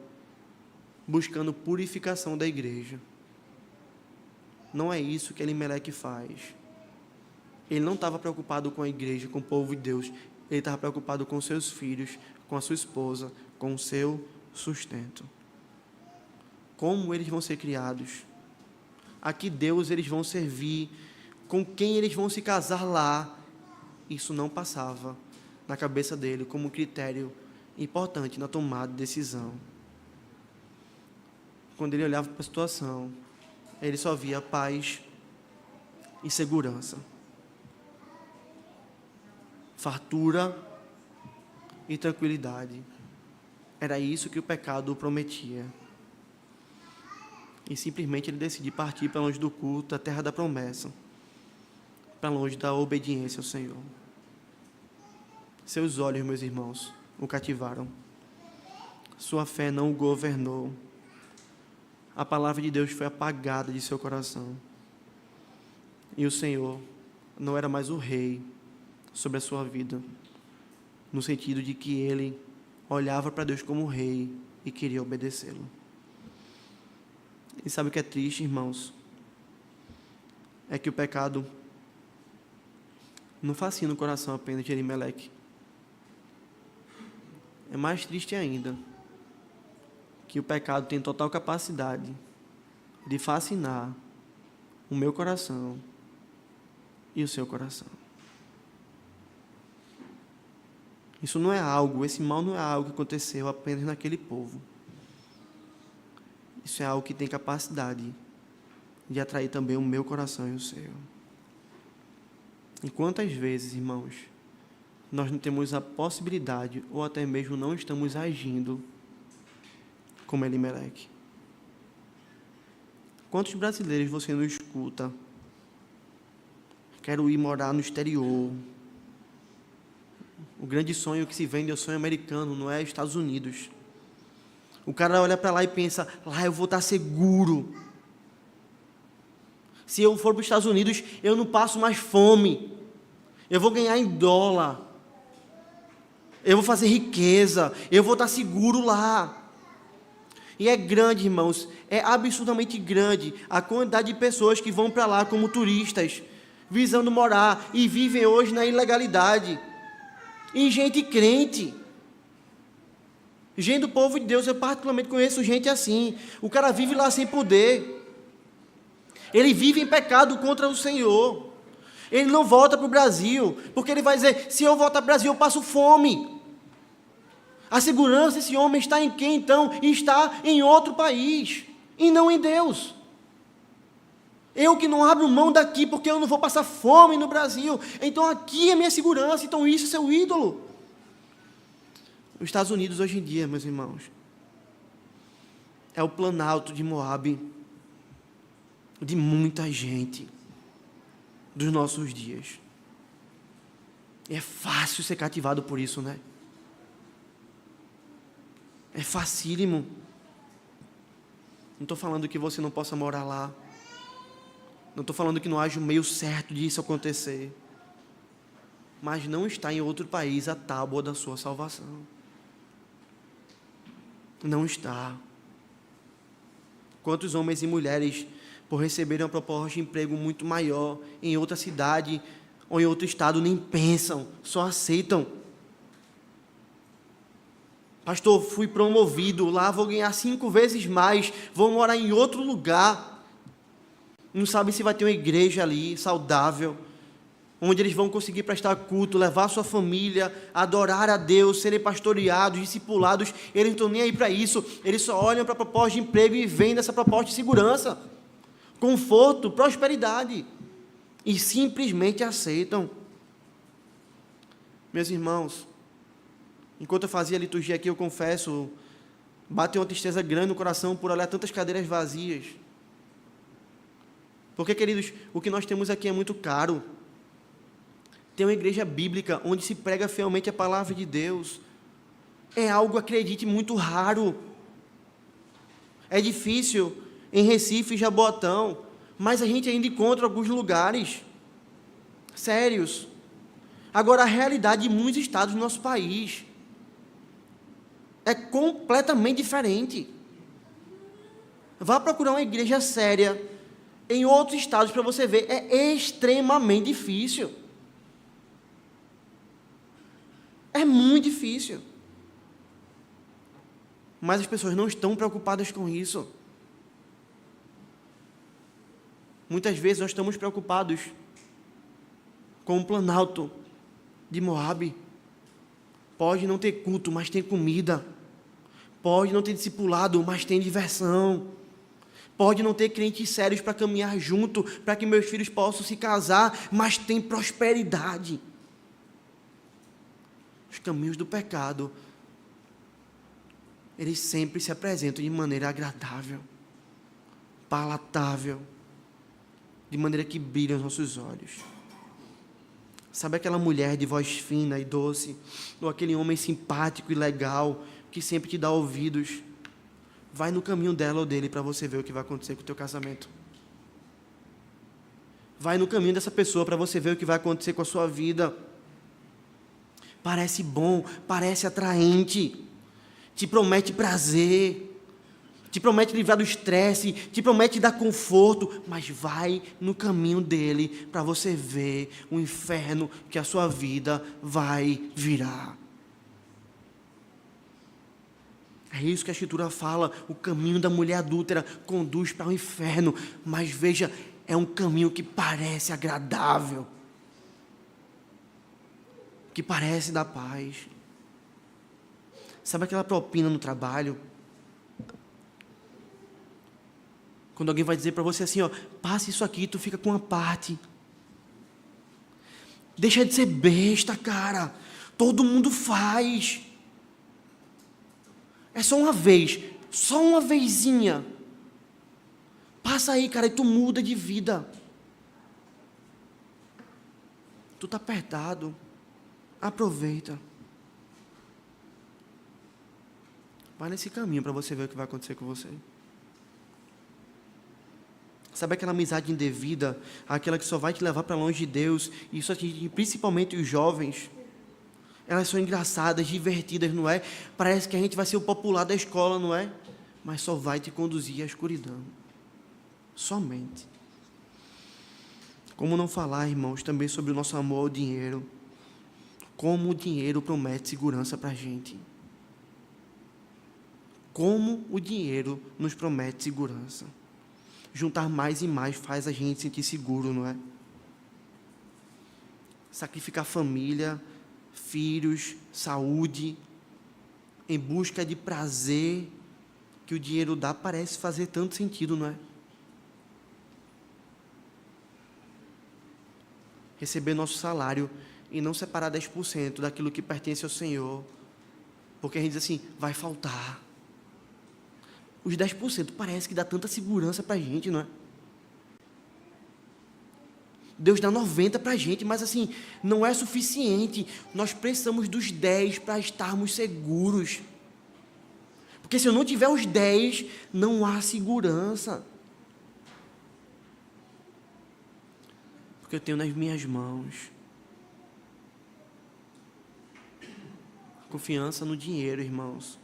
buscando purificação da igreja. Não é isso que Elimeleque faz. Ele não estava preocupado com a igreja, com o povo de Deus. Ele estava preocupado com seus filhos, com a sua esposa, com o seu sustento. Como eles vão ser criados? A que Deus eles vão servir? Com quem eles vão se casar lá? Isso não passava na cabeça dele como um critério importante na tomada de decisão. Quando ele olhava para a situação, ele só via paz e segurança, fartura e tranquilidade. Era isso que o pecado prometia. E simplesmente ele decidiu partir para longe do culto, da terra da promessa, para longe da obediência ao Senhor. Seus olhos, meus irmãos, o cativaram. Sua fé não o governou. A palavra de Deus foi apagada de seu coração. E o Senhor não era mais o rei sobre a sua vida, no sentido de que ele olhava para Deus como rei e queria obedecê-lo. E sabe o que é triste, irmãos? É que o pecado não fascina o coração apenas de Elimeleque. É mais triste ainda que o pecado tem total capacidade de fascinar o meu coração e o seu coração. Isso não é algo, esse mal não é algo que aconteceu apenas naquele povo. Isso é algo que tem capacidade de atrair também o meu coração e o seu. E quantas vezes, irmãos, nós não temos a possibilidade, ou até mesmo não estamos agindo como Elimeleque? Quantos brasileiros você não escuta? Quero ir morar no exterior. O grande sonho que se vende é o sonho americano, não é Estados Unidos. O cara olha para lá e pensa, lá eu vou estar seguro. Se eu for para os Estados Unidos, eu não passo mais fome. Eu vou ganhar em dólar. Eu vou fazer riqueza. Eu vou estar seguro lá. E é grande, irmãos, é absurdamente grande a quantidade de pessoas que vão para lá como turistas, visando morar e vivem hoje na ilegalidade. E gente crente. Gente do povo de Deus, eu particularmente conheço gente assim. O cara vive lá sem poder. Ele vive em pecado contra o Senhor. Ele não volta para o Brasil, porque ele vai dizer, se eu voltar para o Brasil, eu passo fome. A segurança desse homem está em quem, então? Está em outro país, e não em Deus. Eu que não abro mão daqui, porque eu não vou passar fome no Brasil. Então aqui é minha segurança, então isso é seu ídolo. Os Estados Unidos hoje em dia, meus irmãos, é o Planalto de Moabe de muita gente dos nossos dias. É fácil ser cativado por isso, né? É facílimo. Não estou falando que você não possa morar lá. Não estou falando que não haja um meio certo disso acontecer. Mas não está em outro país a tábua da sua salvação. Não está. Quantos homens e mulheres, por receberem uma proposta de emprego muito maior em outra cidade ou em outro estado, nem pensam, só aceitam. Pastor, fui promovido, lá vou ganhar 5 vezes mais, vou morar em outro lugar. Não sabe se vai ter uma igreja ali, saudável, onde eles vão conseguir prestar culto, levar a sua família, adorar a Deus, serem pastoreados, discipulados. Eles não estão nem aí para isso, eles só olham para a proposta de emprego e vêm dessa proposta de segurança, conforto, prosperidade, e simplesmente aceitam. Meus irmãos, enquanto eu fazia a liturgia aqui, eu confesso, bateu uma tristeza grande no coração por olhar tantas cadeiras vazias. Porque, queridos, o que nós temos aqui é muito caro. Tem uma igreja bíblica onde se prega fielmente a palavra de Deus. É algo, acredite, muito raro. É difícil em Recife e Jaboatão, mas a gente ainda encontra alguns lugares sérios. Agora, a realidade de muitos estados do nosso país é completamente diferente. Vá procurar uma igreja séria em outros estados para você ver, é extremamente difícil. É muito difícil. Mas as pessoas não estão preocupadas com isso. Muitas vezes nós estamos preocupados com o Planalto de Moabe. Pode não ter culto, mas tem comida. Pode não ter discipulado, mas tem diversão. Pode não ter crentes sérios para caminhar junto, para que meus filhos possam se casar, mas tem prosperidade. Os caminhos do pecado, eles sempre se apresentam de maneira agradável, palatável, de maneira que brilha os nossos olhos. Sabe aquela mulher de voz fina e doce, ou aquele homem simpático e legal, que sempre te dá ouvidos? Vai no caminho dela ou dele para você ver o que vai acontecer com o teu casamento. Vai no caminho dessa pessoa para você ver o que vai acontecer com a sua vida. Parece bom, parece atraente, te promete prazer, te promete livrar do estresse, te promete dar conforto, mas vai no caminho dele para você ver o inferno que a sua vida vai virar. É isso que a Escritura fala, o caminho da mulher adúltera conduz para o inferno, mas veja, é um caminho que parece agradável, que parece dar paz. Sabe aquela propina no trabalho? Quando alguém vai dizer para você assim, ó, passe isso aqui, tu fica com uma parte. Deixa de ser besta, cara. Todo mundo faz. É só uma vez, só uma vezinha. Passa aí, cara, e tu muda de vida. Tu tá apertado. Aproveita. Vai nesse caminho para você ver o que vai acontecer com você. Sabe aquela amizade indevida, aquela que só vai te levar para longe de Deus, e isso atinge principalmente os jovens. Elas são engraçadas, divertidas, não é? Parece que a gente vai ser o popular da escola, não é? Mas só vai te conduzir à escuridão. Somente. Como não falar, irmãos, também sobre o nosso amor ao dinheiro. Como o dinheiro promete segurança para a gente. Como o dinheiro nos promete segurança. Juntar mais e mais faz a gente sentir seguro, não é? Sacrificar família, filhos, saúde, em busca de prazer que o dinheiro dá, parece fazer tanto sentido, não é? Receber nosso salário e não separar 10% daquilo que pertence ao Senhor, porque a gente diz assim, vai faltar. Os 10% parece que dá tanta segurança para a gente, não é? Deus dá 90% para a gente, mas assim, não é suficiente. Nós precisamos dos 10% para estarmos seguros. Porque se eu não tiver os 10%, não há segurança. Porque eu tenho nas minhas mãos confiança no dinheiro, irmãos.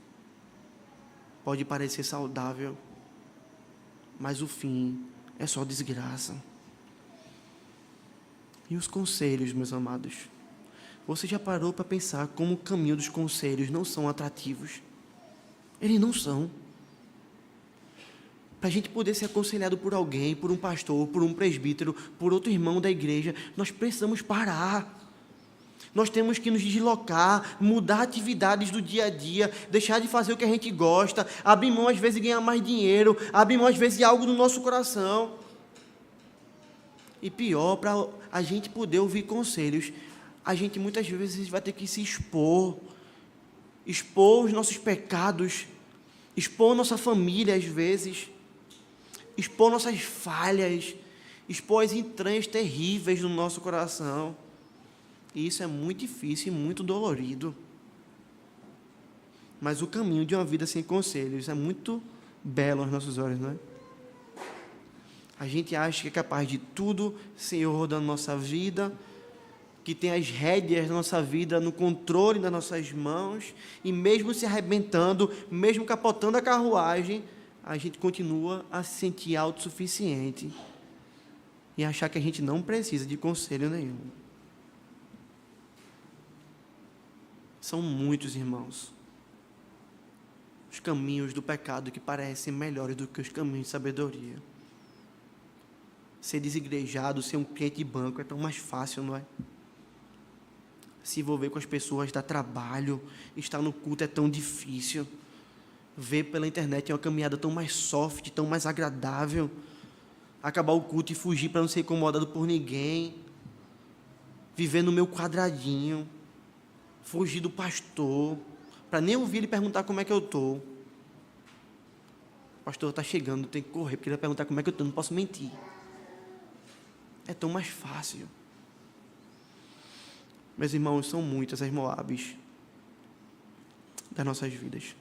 Pode parecer saudável, mas o fim é só desgraça. E os conselhos, meus amados? Você já parou para pensar como o caminho dos conselhos não são atrativos? Eles não são. Para a gente poder ser aconselhado por alguém, por um pastor, por um presbítero, por outro irmão da igreja, nós precisamos parar. Nós temos que nos deslocar, mudar atividades do dia a dia, deixar de fazer o que a gente gosta, abrir mão às vezes de ganhar mais dinheiro, abrir mão às vezes de algo no nosso coração. E pior, para a gente poder ouvir conselhos, a gente muitas vezes vai ter que se expor os nossos pecados, expor nossa família às vezes, expor nossas falhas, expor as entranhas terríveis do nosso coração. E isso é muito difícil e muito dolorido. Mas o caminho de uma vida sem conselhos é muito belo aos nossos olhos, não é? A gente acha que é capaz de tudo, Senhor, da nossa vida, que tem as rédeas da nossa vida no controle das nossas mãos, e mesmo se arrebentando, mesmo capotando a carruagem, a gente continua a se sentir autossuficiente e achar que a gente não precisa de conselho nenhum. São muitos, irmãos, os caminhos do pecado que parecem melhores do que os caminhos de sabedoria. Ser desigrejado, ser um cliente de banco é tão mais fácil, não é? Se envolver com as pessoas dá trabalho, estar no culto é tão difícil. Ver pela internet é uma caminhada tão mais soft, tão mais agradável. Acabar o culto e fugir para não ser incomodado por ninguém. Viver no meu quadradinho. Fugir do pastor, para nem ouvir ele perguntar como é que eu estou. O pastor está chegando, tem que correr, porque ele vai perguntar como é que eu estou, não posso mentir. É tão mais fácil. Meus irmãos, são muitas as Moabes das nossas vidas.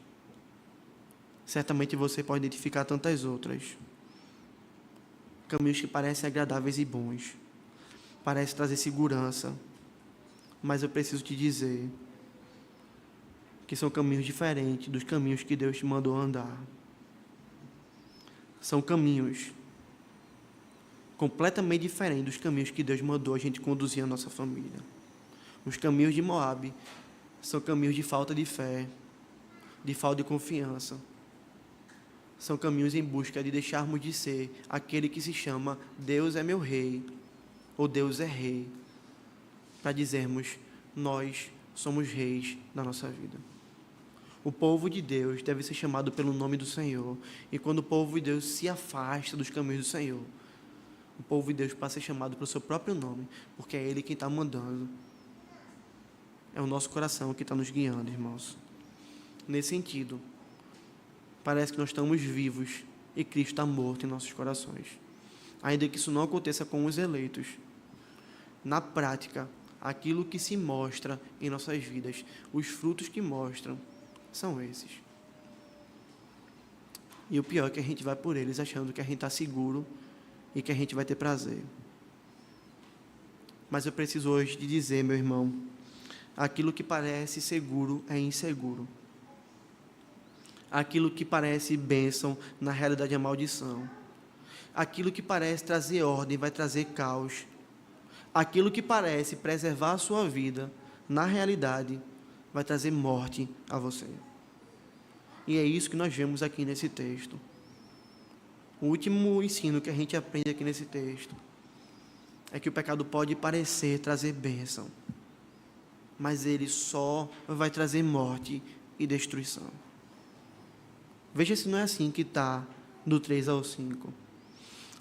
Certamente você pode identificar tantas outras. Caminhos que parecem agradáveis e bons, parecem trazer segurança, mas eu preciso te dizer que são caminhos diferentes dos caminhos que Deus te mandou andar. São caminhos completamente diferentes dos caminhos que Deus mandou a gente conduzir a nossa família. Os caminhos de Moabe são caminhos de falta de fé, de falta de confiança. São caminhos em busca de deixarmos de ser aquele que se chama Deus é meu rei, ou Deus é rei, para dizermos, nós somos reis da nossa vida. O povo de Deus deve ser chamado pelo nome do Senhor, e quando o povo de Deus se afasta dos caminhos do Senhor, o povo de Deus passa a ser chamado pelo seu próprio nome, porque é Ele quem está mandando. É o nosso coração que está nos guiando, irmãos. Nesse sentido, parece que nós estamos vivos e Cristo está morto em nossos corações. Ainda que isso não aconteça com os eleitos, na prática, aquilo que se mostra em nossas vidas, os frutos que mostram, são esses. E o pior é que a gente vai por eles achando que a gente está seguro e que a gente vai ter prazer. Mas eu preciso hoje de dizer, meu irmão, aquilo que parece seguro é inseguro. Aquilo que parece bênção, na realidade é maldição. Aquilo que parece trazer ordem, vai trazer caos. Aquilo que parece preservar a sua vida, na realidade, vai trazer morte a você. E é isso que nós vemos aqui nesse texto. O último ensino que a gente aprende aqui nesse texto é que o pecado pode parecer trazer bênção, mas ele só vai trazer morte e destruição. Veja se não é assim que está do 3 ao 5.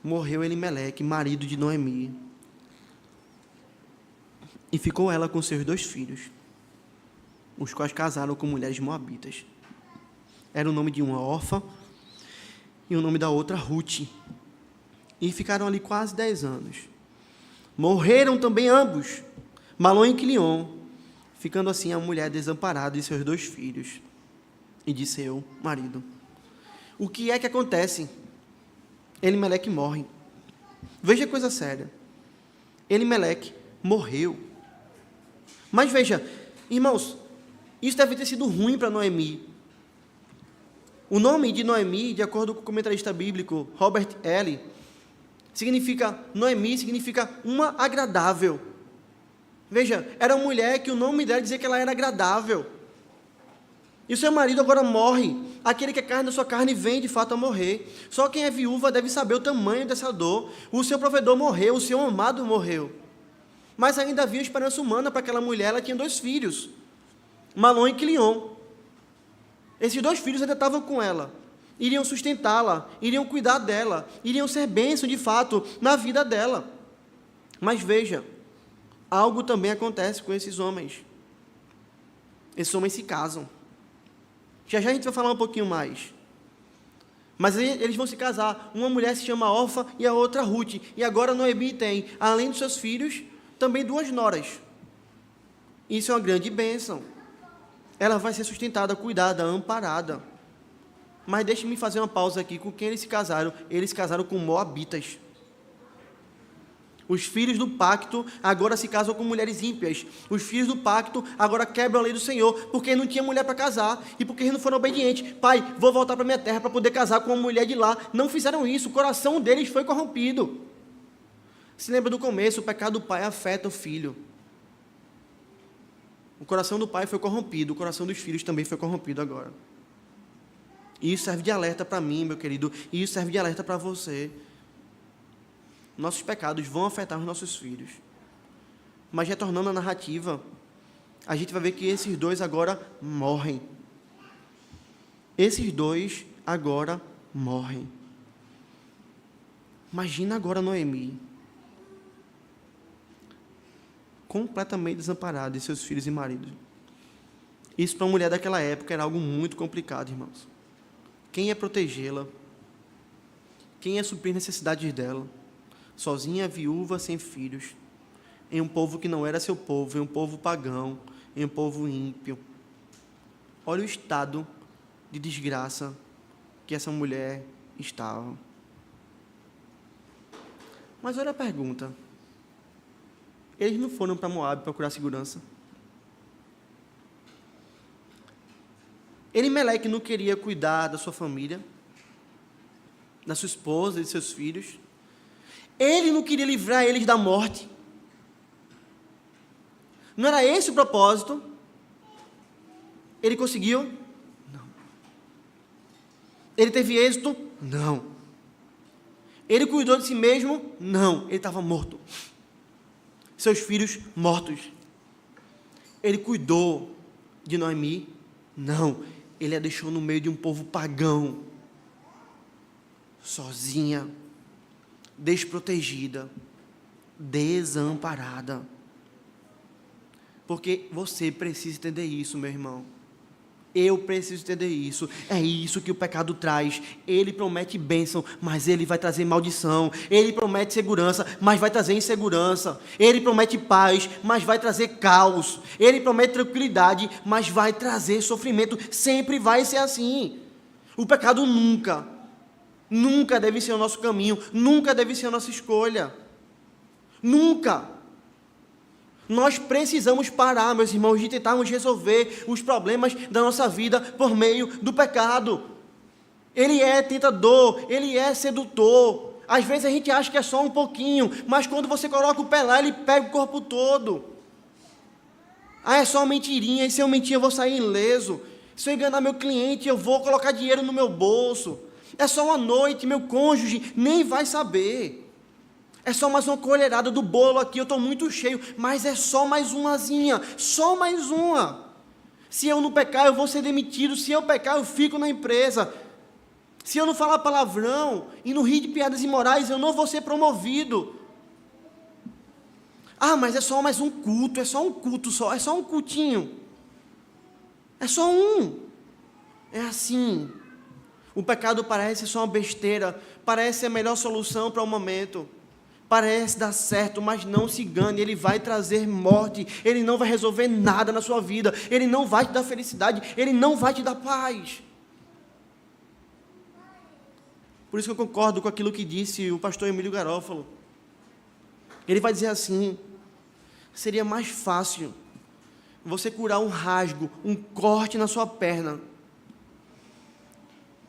Morreu Elimeleque, marido de Noemi, e ficou ela com seus 2 filhos, os quais casaram com mulheres moabitas. Era o nome de uma Orfa e o nome da outra Ruth. E ficaram ali quase 10 anos. Morreram também ambos, Malom e Quilion, ficando assim a mulher desamparada e seus 2 filhos e de seu marido. O que é que acontece? Elimeleque morre. Veja a coisa séria. Elimeleque morreu. Mas veja, irmãos, isso deve ter sido ruim para Noemi. O nome de Noemi, de acordo com o comentarista bíblico Robert L., Noemi significa uma agradável. Veja, era uma mulher que o nome dela dizia que ela era agradável. E o seu marido agora morre. Aquele que é carne da sua carne vem de fato a morrer. Só quem é viúva deve saber o tamanho dessa dor. O seu provedor morreu, o seu amado morreu. Mas ainda havia esperança humana para aquela mulher. Ela tinha 2 filhos, Malom e Quilion. Esses 2 filhos ainda estavam com ela. Iriam sustentá-la, iriam cuidar dela, iriam ser bênção de fato na vida dela. Mas veja, algo também acontece com esses homens. Esses homens se casam. Já já a gente vai falar um pouquinho mais. Mas eles vão se casar. Uma mulher se chama Orfa e a outra Ruth. E agora Noemi tem, além dos seus filhos, também 2 noras. Isso é uma grande bênção. Ela vai ser sustentada, cuidada, amparada. Mas deixe-me fazer uma pausa aqui. Com quem eles se casaram? Eles se casaram com moabitas. Os filhos do pacto agora se casam com mulheres ímpias. Os filhos do pacto agora quebram a lei do Senhor, porque não tinha mulher para casar, e porque eles não foram obedientes. Pai, vou voltar para minha terra para poder casar com uma mulher de lá. Não fizeram isso, o coração deles foi corrompido. Se lembra do começo, o pecado do pai afeta o filho. O coração do pai foi corrompido, o coração dos filhos também foi corrompido agora. E isso serve de alerta para mim, meu querido, e isso serve de alerta para você. Nossos pecados vão afetar os nossos filhos. Mas retornando à narrativa, a gente vai ver que esses 2 agora morrem. Esses 2 agora morrem. Imagina agora Noemi, completamente desamparada, e seus filhos e maridos. Isso para uma mulher daquela época era algo muito complicado, irmãos. Quem ia protegê-la? Quem ia suprir as necessidades dela? Sozinha, viúva, sem filhos, em um povo que não era seu povo, em um povo pagão, em um povo ímpio. Olha o estado de desgraça que essa mulher estava. Mas olha a pergunta. Eles não foram para Moabe procurar segurança? Elimeleque não queria cuidar da sua família, da sua esposa e de seus filhos. Ele não queria livrar eles da morte. Não era esse o propósito? Ele conseguiu? Não. Ele teve êxito? Não. Ele cuidou de si mesmo? Não. Ele estava morto. Seus filhos mortos. Ele cuidou de Noemi? Não. Ele a deixou no meio de um povo pagão, sozinha, desprotegida, desamparada. Porque você precisa entender isso, meu irmão. Eu preciso entender isso. É isso que o pecado traz. Ele promete bênção, mas ele vai trazer maldição. Ele promete segurança, mas vai trazer insegurança. Ele promete paz, mas vai trazer caos. Ele promete tranquilidade, mas vai trazer sofrimento. Sempre vai ser assim. O pecado nunca Nunca deve ser o nosso caminho, nunca deve ser a nossa escolha. Nunca. Nós precisamos parar, meus irmãos, de tentarmos resolver os problemas da nossa vida por meio do pecado. Ele é tentador, ele é sedutor. Às vezes a gente acha que é só um pouquinho, mas quando você coloca o pé lá, ele pega o corpo todo. Ah, é só uma mentirinha, e se eu mentir eu vou sair ileso. Se eu enganar meu cliente, eu vou colocar dinheiro no meu bolso. É só uma noite, meu cônjuge nem vai saber. É só mais uma colherada do bolo aqui, eu estou muito cheio, mas é só mais umazinha, só mais uma. Se eu não pecar, eu vou ser demitido. Se eu pecar, eu fico na empresa. Se eu não falar palavrão e não rir de piadas imorais, eu não vou ser promovido. Ah, mas é só mais um culto, é só um culto só, é só um cultinho. É só um. É assim. O pecado parece só uma besteira, parece a melhor solução para o momento. Parece dar certo, mas não se engane, ele vai trazer morte, ele não vai resolver nada na sua vida, ele não vai te dar felicidade, ele não vai te dar paz. Por isso que eu concordo com aquilo que disse o pastor Emílio Garófalo. Ele vai dizer assim: seria mais fácil você curar um rasgo, um corte na sua perna,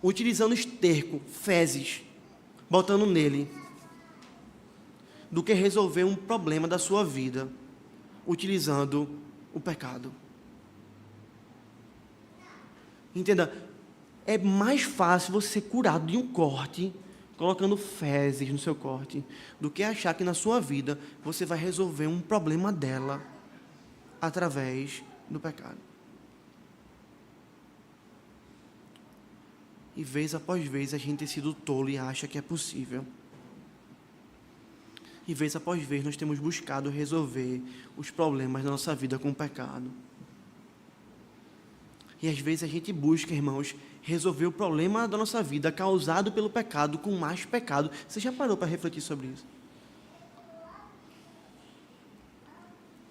utilizando esterco, fezes, botando nele, do que resolver um problema da sua vida, utilizando o pecado. Entenda, é mais fácil você ser curado de um corte, colocando fezes no seu corte, do que achar que na sua vida você vai resolver um problema dela através do pecado. E vez após vez a gente tem sido tolo e acha que é possível. E vez após vez nós temos buscado resolver os problemas da nossa vida com o pecado. E às vezes a gente busca, irmãos, resolver o problema da nossa vida causado pelo pecado com mais pecado. Você já parou para refletir sobre isso?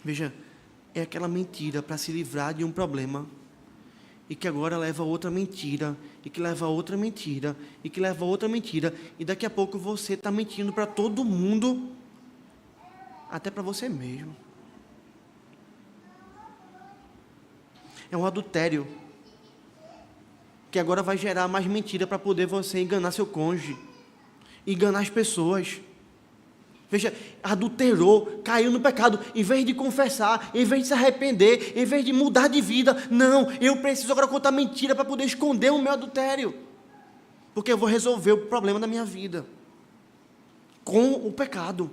Veja, é aquela mentira para se livrar de um problema, e que agora leva a outra mentira, e que leva a outra mentira, e que leva a outra mentira, e daqui a pouco você está mentindo para todo mundo, até para você mesmo. É um adultério, que agora vai gerar mais mentira para poder você enganar seu cônjuge, enganar as pessoas. Veja, adulterou, caiu no pecado, em vez de confessar, em vez de se arrepender, em vez de mudar de vida, não, eu preciso agora contar mentira para poder esconder o meu adultério, porque eu vou resolver o problema da minha vida com o pecado.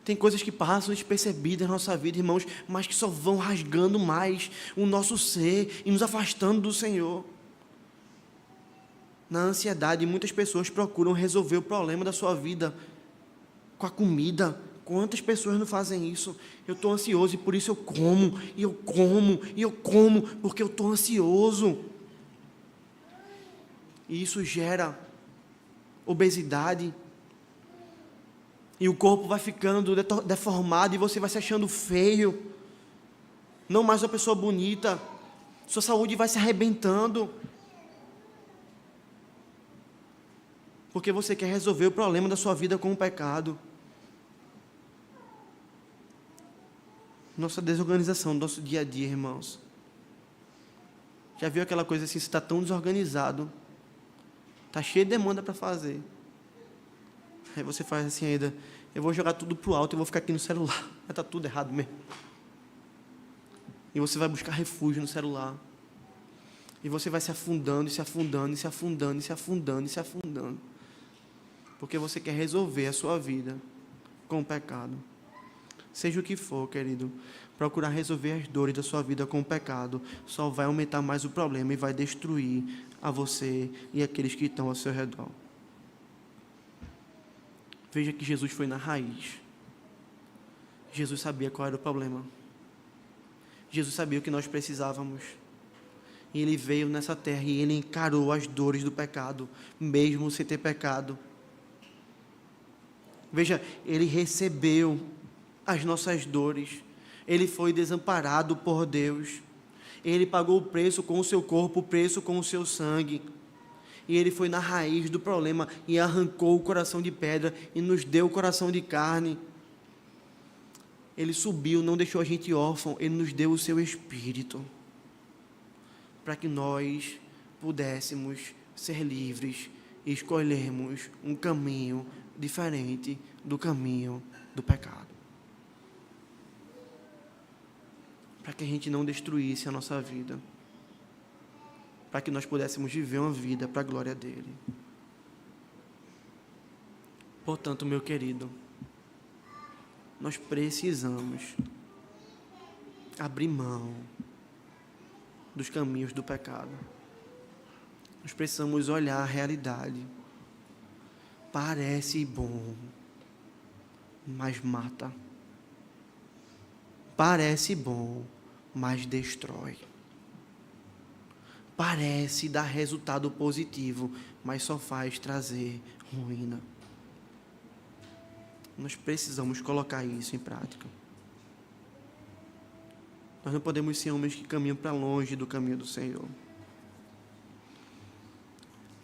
Tem coisas que passam despercebidas na nossa vida, irmãos, mas que só vão rasgando mais o nosso ser e nos afastando do Senhor. Na ansiedade, muitas pessoas procuram resolver o problema da sua vida com a comida. Quantas pessoas não fazem isso? Eu estou ansioso e por isso eu como, e eu como, e eu como, porque eu estou ansioso. E isso gera obesidade. E o corpo vai ficando deformado e você vai se achando feio. Não mais uma pessoa bonita. Sua saúde vai se arrebentando. Porque você quer resolver o problema da sua vida com o pecado. Nossa desorganização, nosso dia a dia, irmãos. Já viu aquela coisa assim, você está tão desorganizado, está cheio de demanda para fazer. Aí você faz assim ainda, eu vou jogar tudo para o alto e vou ficar aqui no celular. Está tudo errado mesmo. E você vai buscar refúgio no celular. E você vai se afundando, e se afundando, e se afundando, e se afundando, e se afundando. Porque você quer resolver a sua vida com o pecado. Seja o que for, querido, procurar resolver as dores da sua vida com o pecado só vai aumentar mais o problema e vai destruir a você e aqueles que estão ao seu redor. Veja que Jesus foi na raiz. Jesus sabia qual era o problema. Jesus sabia o que nós precisávamos. E Ele veio nessa terra e Ele encarou as dores do pecado, mesmo sem ter pecado. Veja, Ele recebeu as nossas dores. Ele foi desamparado por Deus. Ele pagou o preço com o seu corpo, o preço com o seu sangue. e Ele foi na raiz do problema e arrancou o coração de pedra e nos deu o coração de carne. Ele subiu, não deixou a gente órfão, Ele nos deu o seu Espírito, para que nós pudéssemos ser livres e escolhermos um caminho diferente do caminho do pecado. Para que a gente não destruísse a nossa vida, para que nós pudéssemos viver uma vida para a glória dEle. Portanto, meu querido, nós precisamos abrir mão dos caminhos do pecado. Nós precisamos olhar a realidade. Parece bom, mas mata. Parece bom, mas destrói. Parece dar resultado positivo, mas só faz trazer ruína. Nós precisamos colocar isso em prática. Nós não podemos ser homens que caminham para longe do caminho do Senhor.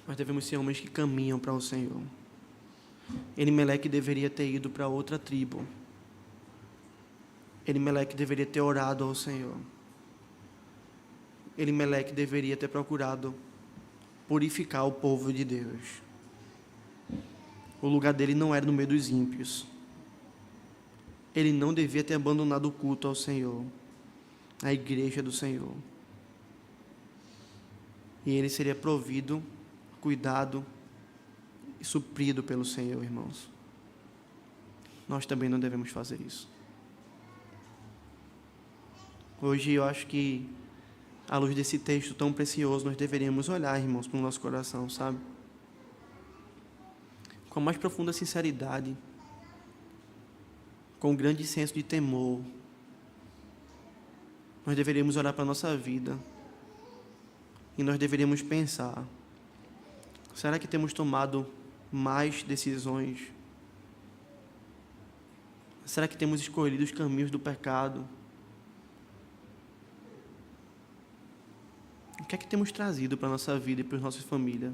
Nós devemos ser homens que caminham para o Senhor. Elimeleque deveria ter ido para outra tribo. Elimeleque deveria ter orado ao Senhor. Elimeleque deveria ter procurado purificar o povo de Deus. O lugar dele não era no meio dos ímpios. Ele não devia ter abandonado o culto ao Senhor, a igreja do Senhor. E ele seria provido, cuidado e suprido pelo Senhor, irmãos. Nós também não devemos fazer isso. Hoje eu acho que, à luz desse texto tão precioso, nós deveríamos olhar, irmãos, para o nosso coração, sabe? Com a mais profunda sinceridade, com um grande senso de temor, nós deveríamos olhar para a nossa vida e nós deveríamos pensar: será que temos tomado mais decisões? Será que temos escolhido os caminhos do pecado? O que é que temos trazido para a nossa vida e para as nossas famílias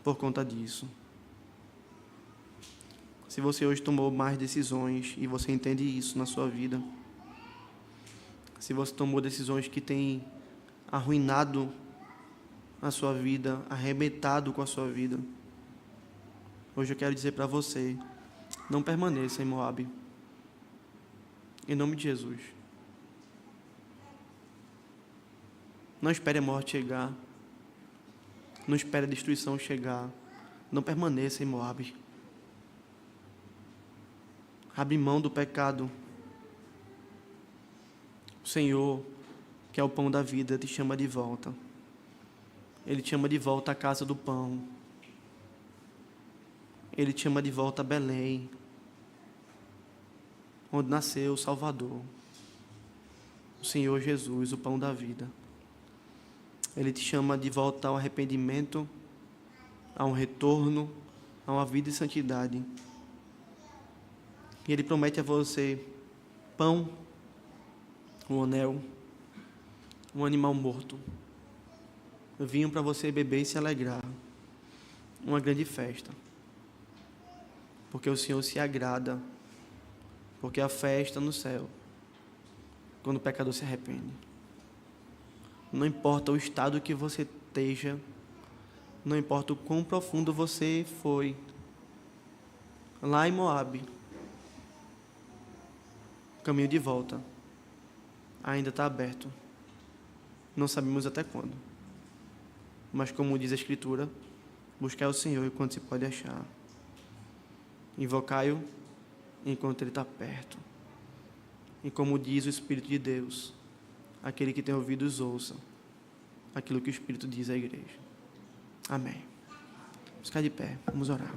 por conta disso? Se você hoje tomou mais decisões e você entende isso na sua vida, se você tomou decisões que têm arruinado a sua vida, arrebentado com a sua vida, hoje eu quero dizer para você: não permaneça em Moabe, em nome de Jesus. Não espere a morte chegar, não espere a destruição chegar, não permaneça em Moabe. Abre mão do pecado. O Senhor, que é o pão da vida, te chama de volta. Ele te chama de volta à casa do pão. Ele te chama de volta a Belém, onde nasceu o Salvador, o Senhor Jesus, o pão da vida. Ele te chama de volta ao arrependimento, a um retorno, a uma vida de santidade. E Ele promete a você pão, um anel, um animal morto, vinho para você beber e se alegrar, uma grande festa, porque o Senhor se agrada, porque a festa no céu, quando o pecador se arrepende. Não importa o estado que você esteja, não importa o quão profundo você foi, lá em Moabe, o caminho de volta ainda está aberto. Não sabemos até quando, mas como diz a Escritura, buscai o Senhor enquanto se pode achar, invocai-o enquanto Ele está perto. E como diz o Espírito de Deus, aquele que tem ouvidos ouça aquilo que o Espírito diz à igreja. Amém. Vamos ficar de pé, vamos orar.